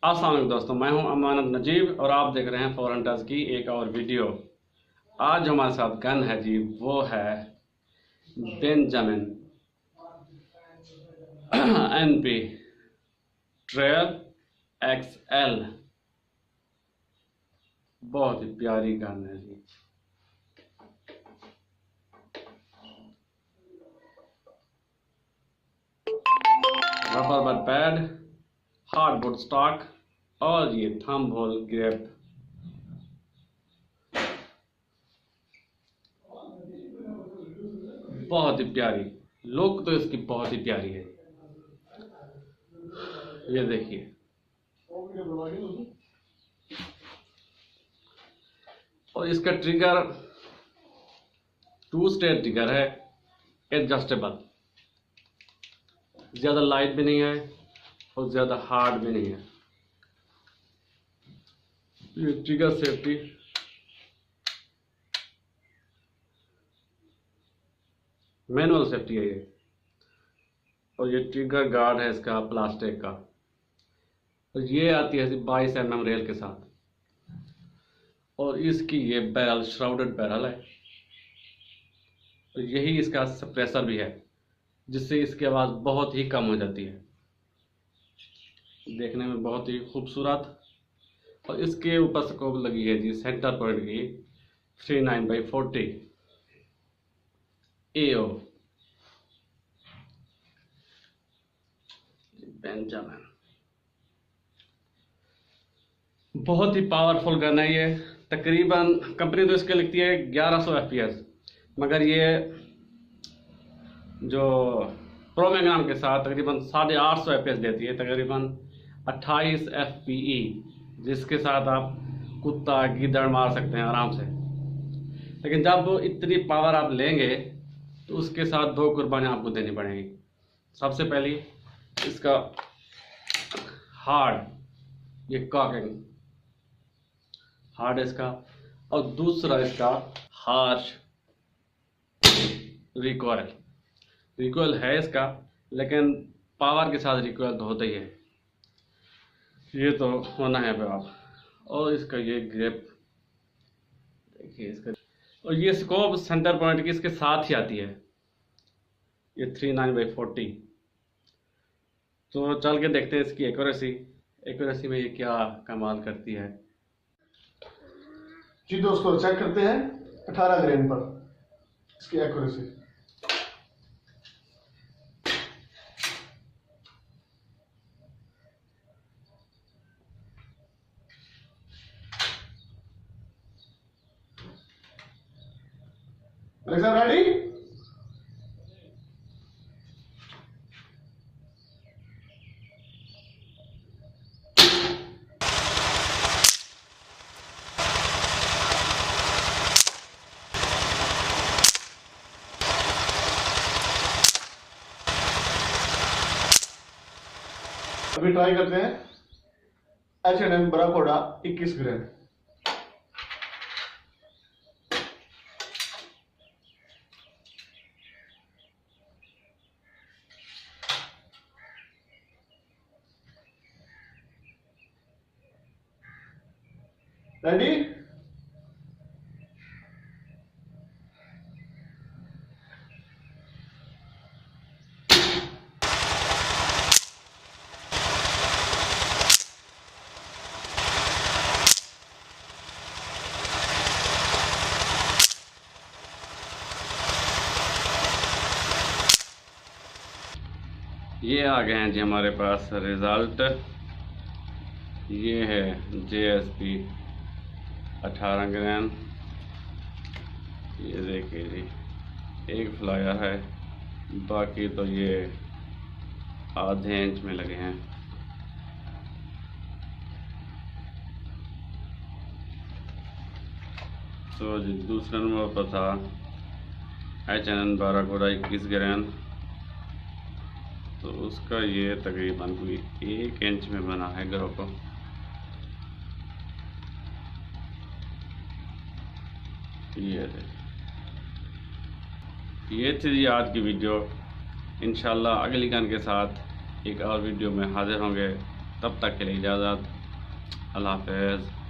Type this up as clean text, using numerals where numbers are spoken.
अस्सलाम वालेकुम दोस्तों, मैं हूं अमानत नजीब और आप देख रहे हैं फॉर हंटर्स की एक और वीडियो। आज जो हमारे साथ गन है जी, वो है बेंजामिन NP ट्रेल XL। बहुत ही प्यारी गन है जी। Rubber butt pad, hardboard stock और ये थंब होल ग्रिप। बहुत ही प्यारी लुक तो इसकी बहुत ही प्यारी है। ये देखिए, और इसका ट्रिगर 2 स्टेट ट्रिगर है, एडजस्टेबल। ज्यादा लाइट भी नहीं है और ज्यादा हार्ड भी नहीं है। ये ट्रिगर सेफ्टी, मैनुअल सेफ्टी है ये। और ये ट्रिगर गार्ड है इसका प्लास्टिक का, और ये आती है 22 mm रेल के साथ। और इसकी ये बैरल श्राउडेड बैरल है, और यही इसका सप्रेसर भी है, जिससे इसकी आवाज़ बहुत ही कम हो जाती है। देखने में बहुत ही खूबसूरत। और इसके ऊपर स्कोप लगी है जी सेंटर पॉइंट की 39x40 AO बेंजामिन। बहुत ही पावरफुल गन है ये। तकरीबन कंपनी तो इसके लिखती है 1100 FPS, मगर ये जो प्रो मैग्नाम के साथ तकरीबन 850 FPS देती है, तकरीबन 28 FPE, जिसके साथ आप कुत्ता गीदड़ मार सकते हैं आराम से। लेकिन जब वो इतनी पावर आप लेंगे तो उसके साथ 2 कुर्बानियाँ आपको देनी पड़ेंगी। सबसे पहली इसका हार्ड, ये कॉकिंग हार्ड है इसका, और दूसरा इसका हार्श रिकॉइल है इसका, लेकिन पावर के साथ रिकॉइल तो होता ही है, ये तो होना है आप। और इसका ये ग्रिप देखिए इसका, और ये स्कोप सेंटर पॉइंट की इसके साथ ही आती है, ये 39x40। तो चल के देखते हैं इसकी एक्यूरेसी में ये क्या कमाल करती है जी। दोस्तों चेक करते हैं 18 ग्रेन पर इसकी एक्यूरेसी। रेडी? अभी ट्राई करते हैं H&M बराकोडा 21 ग्रेन। रेडी? ये आ गए हैं जी हमारे पास रिज़ल्ट। ये है JSP 18 ग्राम। ये देखिए जी, एक फ्लायर है, बाकी तो ये आधे इंच में लगे हैं। तो जी दूसरे नंबर पर था H&M बराकोडा 21 ग्राम। तो उसका ये तकरीबन कोई 1 इंच में बना है ग्रुप। ये थी जी आज की वीडियो। इंशाल्लाह अगली गन के साथ एक और वीडियो में हाजिर होंगे। तब तक के लिए इजाज़त। अल्लाह हाफ़िज़।